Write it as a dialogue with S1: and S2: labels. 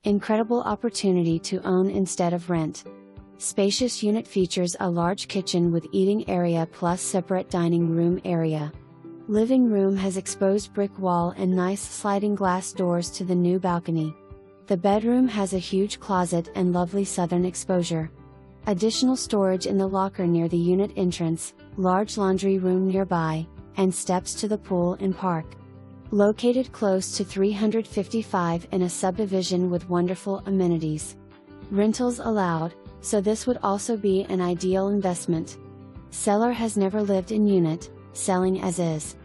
S1: Incredible opportunity to own instead of rent. Spacious unit features a large kitchen with eating area plus separate dining room area. Living room has exposed brick wall and nice sliding glass doors to the new balcony. The bedroom has a huge closet and lovely southern exposure. Additional storage in the locker near the unit entrance, large laundry room nearby, and steps to the pool and park. Located close to 355 in a subdivision with wonderful amenities. Rentals allowed, so this would also be an ideal investment. Seller has never lived in unit, selling as is.